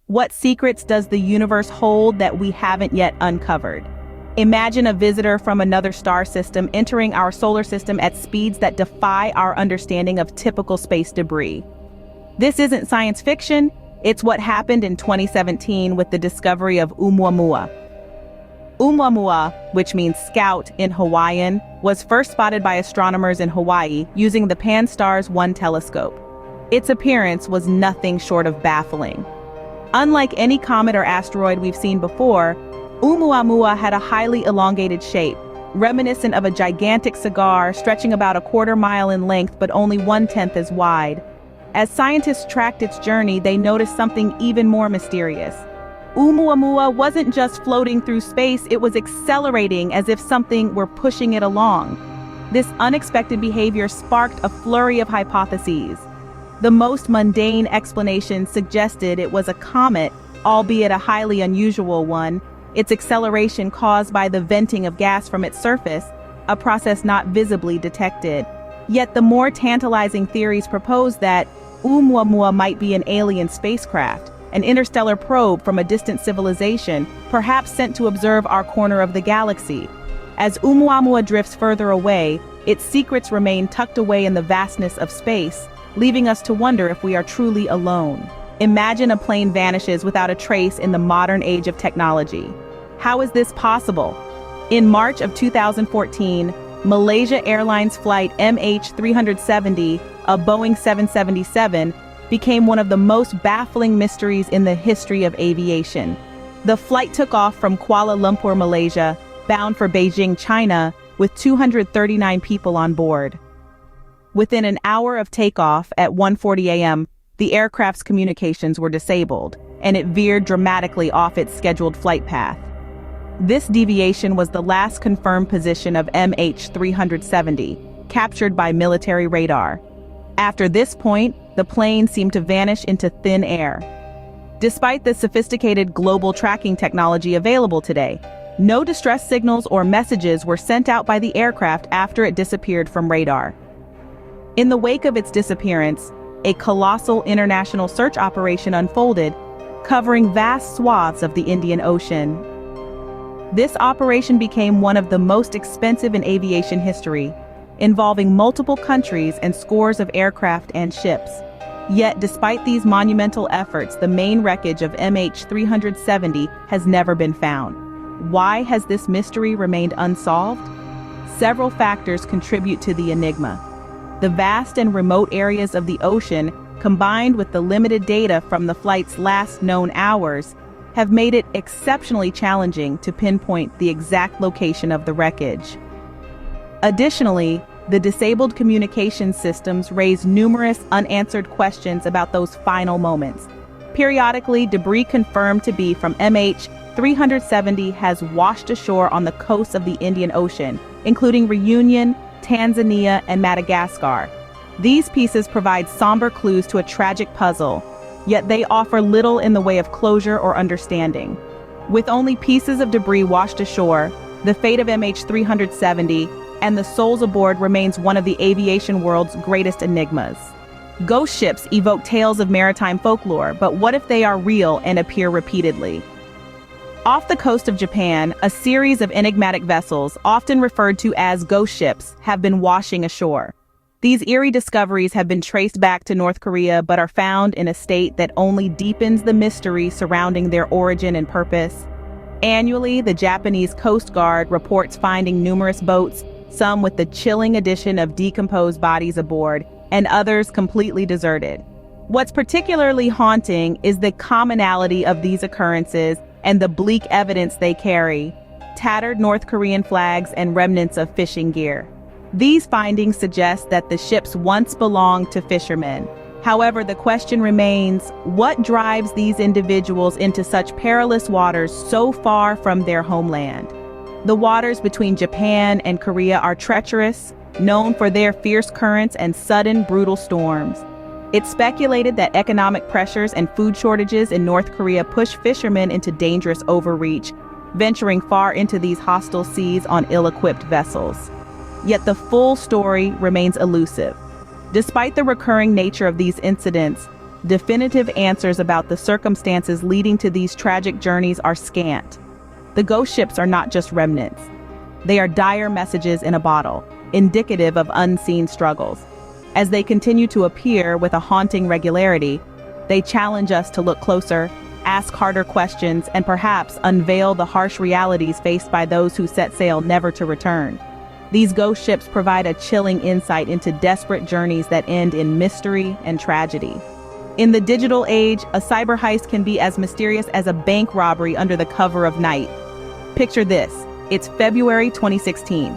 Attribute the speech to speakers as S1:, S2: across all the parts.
S1: What secrets does the universe hold that we haven't yet uncovered? Imagine a visitor from another star system entering our solar system at speeds that defy our understanding of typical space debris. This isn't science fiction, it's what happened in 2017 with the discovery of Oumuamua. Oumuamua, which means scout in Hawaiian, was first spotted by astronomers in Hawaii using the Pan-STARRS 1 telescope. Its appearance was nothing short of baffling. Unlike any comet or asteroid we've seen before, Oumuamua had a highly elongated shape, reminiscent of a gigantic cigar stretching about a quarter-mile in length but only 1/10 as wide. As scientists tracked its journey, they noticed something even more mysterious. Oumuamua wasn't just floating through space, it was accelerating as if something were pushing it along. This unexpected behavior sparked a flurry of hypotheses. The most mundane explanation suggested it was a comet, albeit a highly unusual one, its acceleration caused by the venting of gas from its surface, a process not visibly detected. Yet the more tantalizing theories propose that Oumuamua might be an alien spacecraft, an interstellar probe from a distant civilization, perhaps sent to observe our corner of the galaxy. As Oumuamua drifts further away, its secrets remain tucked away in the vastness of space, leaving us to wonder if we are truly alone. Imagine a plane vanishes without a trace in the modern age of technology. How is this possible? In March of 2014, Malaysia Airlines flight MH370, a Boeing 777, became one of the most baffling mysteries in the history of aviation. The flight took off from Kuala Lumpur, Malaysia, bound for Beijing, China, with 239 people on board. Within an hour of takeoff at 1:40 a.m., the aircraft's communications were disabled, and it veered dramatically off its scheduled flight path. This deviation was the last confirmed position of MH370, captured by military radar. After this point, the plane seemed to vanish into thin air. Despite the sophisticated global tracking technology available today, no distress signals or messages were sent out by the aircraft after it disappeared from radar. In the wake of its disappearance, a colossal international search operation unfolded, covering vast swaths of the Indian Ocean. This operation became one of the most expensive in aviation history, involving multiple countries and scores of aircraft and ships. Yet, despite these monumental efforts, the main wreckage of MH370 has never been found. Why has this mystery remained unsolved? Several factors contribute to the enigma. The vast and remote areas of the ocean, combined with the limited data from the flight's last known hours, have made it exceptionally challenging to pinpoint the exact location of the wreckage. Additionally, the disabled communication systems raise numerous unanswered questions about those final moments. Periodically, debris confirmed to be from MH370 has washed ashore on the coasts of the Indian Ocean, including Reunion, Tanzania, and Madagascar. These pieces provide somber clues to a tragic puzzle, yet they offer little in the way of closure or understanding. With only pieces of debris washed ashore, the fate of MH370 and the souls aboard remains one of the aviation world's greatest enigmas. Ghost ships evoke tales of maritime folklore, but what if they are real and appear repeatedly? Off the coast of Japan, a series of enigmatic vessels, often referred to as ghost ships, have been washing ashore. These eerie discoveries have been traced back to North Korea but are found in a state that only deepens the mystery surrounding their origin and purpose. Annually, the Japanese Coast Guard reports finding numerous boats, some with the chilling addition of decomposed bodies aboard, and others completely deserted. What's particularly haunting is the commonality of these occurrences and the bleak evidence they carry: tattered North Korean flags and remnants of fishing gear. These findings suggest that the ships once belonged to fishermen. However, the question remains, what drives these individuals into such perilous waters so far from their homeland? The waters between Japan and Korea are treacherous, known for their fierce currents and sudden, brutal storms. It's speculated that economic pressures and food shortages in North Korea push fishermen into dangerous overreach, venturing far into these hostile seas on ill-equipped vessels. Yet the full story remains elusive. Despite the recurring nature of these incidents, definitive answers about the circumstances leading to these tragic journeys are scant. The ghost ships are not just remnants. They are dire messages in a bottle, indicative of unseen struggles. As they continue to appear with a haunting regularity, they challenge us to look closer, ask harder questions, and perhaps unveil the harsh realities faced by those who set sail never to return. These ghost ships provide a chilling insight into desperate journeys that end in mystery and tragedy. In the digital age, a cyber heist can be as mysterious as a bank robbery under the cover of night. Picture this. It's February 2016.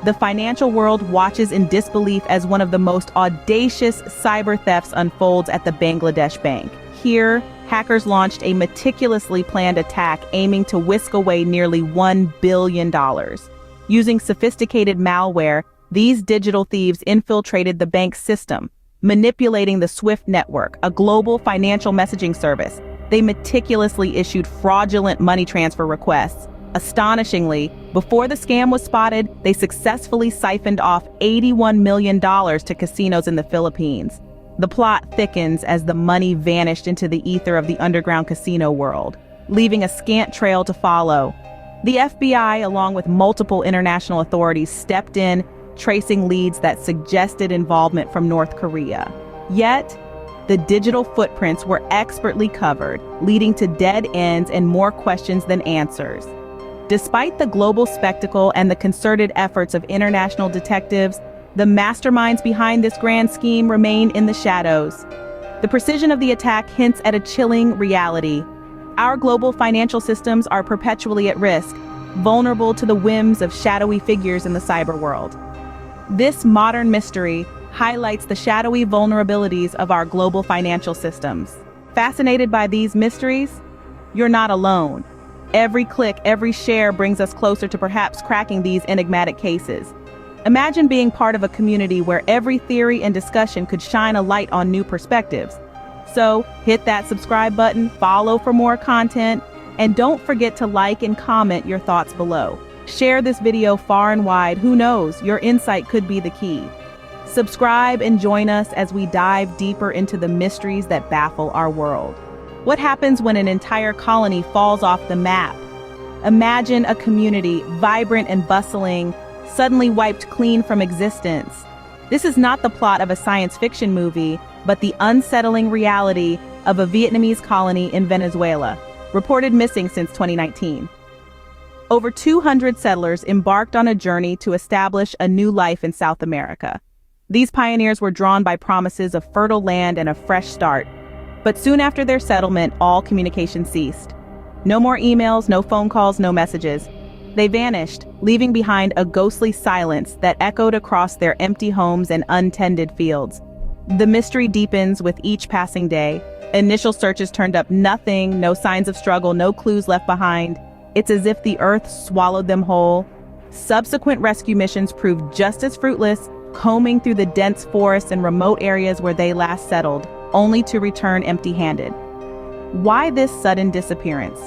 S1: The financial world watches in disbelief as one of the most audacious cyber thefts unfolds at the Bangladesh bank. Here, hackers launched a meticulously planned attack aiming to whisk away nearly $1 billion. Using sophisticated malware, these digital thieves infiltrated the bank's system, manipulating the SWIFT network, a global financial messaging service. They meticulously issued fraudulent money transfer requests. Astonishingly, before the scam was spotted, they successfully siphoned off $81 million to casinos in the Philippines. The plot thickens as the money vanished into the ether of the underground casino world, leaving a scant trail to follow. The FBI, along with multiple international authorities, stepped in, tracing leads that suggested involvement from North Korea. Yet, the digital footprints were expertly covered, leading to dead ends and more questions than answers. Despite the global spectacle and the concerted efforts of international detectives, the masterminds behind this grand scheme remain in the shadows. The precision of the attack hints at a chilling reality. Our global financial systems are perpetually at risk, vulnerable to the whims of shadowy figures in the cyber world. This modern mystery highlights the shadowy vulnerabilities of our global financial systems. Fascinated by these mysteries? You're not alone. Every click, every share brings us closer to perhaps cracking these enigmatic cases. Imagine being part of a community where every theory and discussion could shine a light on new perspectives. So, hit that subscribe button, follow for more content, and don't forget to like and comment your thoughts below. Share this video far and wide. Who knows, your insight could be the key. Subscribe and join us as we dive deeper into the mysteries that baffle our world. What happens when an entire colony falls off the map? Imagine a community, vibrant and bustling, suddenly wiped clean from existence. This is not the plot of a science fiction movie, but the unsettling reality of a Vietnamese colony in Venezuela, reported missing since 2019. Over 200 settlers embarked on a journey to establish a new life in South America. These pioneers were drawn by promises of fertile land and a fresh start. But soon after their settlement, all communication ceased. No more emails, no phone calls, no messages. They vanished, leaving behind a ghostly silence that echoed across their empty homes and untended fields. The mystery deepens with each passing day. Initial searches turned up nothing, no signs of struggle, no clues left behind. It's as if the earth swallowed them whole. Subsequent rescue missions proved just as fruitless, combing through the dense forests and remote areas where they last settled, only to return empty-handed. Why this sudden disappearance?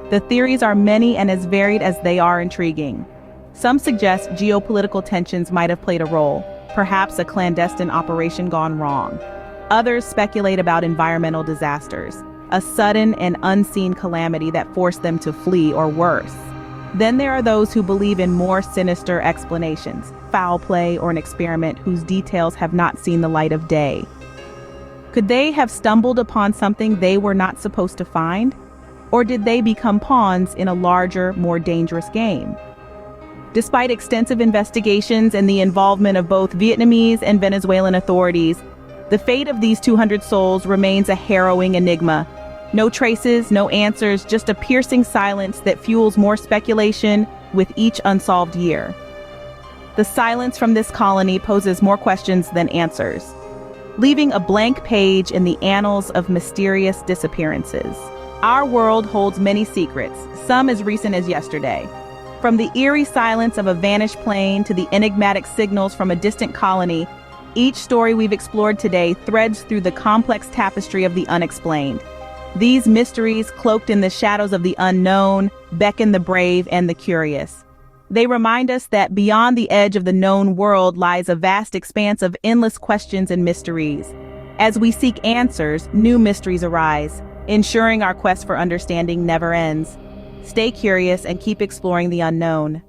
S1: The theories are many and as varied as they are intriguing. Some suggest geopolitical tensions might have played a role, perhaps a clandestine operation gone wrong. Others speculate about environmental disasters, a sudden and unseen calamity that forced them to flee or worse. Then there are those who believe in more sinister explanations, foul play or an experiment whose details have not seen the light of day. Could they have stumbled upon something they were not supposed to find? Or did they become pawns in a larger, more dangerous game? Despite extensive investigations and the involvement of both Vietnamese and Venezuelan authorities, the fate of these 200 souls remains a harrowing enigma. No traces, no answers, just a piercing silence that fuels more speculation with each unsolved year. The silence from this colony poses more questions than answers, leaving a blank page in the annals of mysterious disappearances. Our world holds many secrets, some as recent as yesterday. From the eerie silence of a vanished plane to the enigmatic signals from a distant colony, each story we've explored today threads through the complex tapestry of the unexplained. These mysteries, cloaked in the shadows of the unknown, beckon the brave and the curious. They remind us that beyond the edge of the known world lies a vast expanse of endless questions and mysteries. As we seek answers, new mysteries arise, ensuring our quest for understanding never ends. Stay curious and keep exploring the unknown.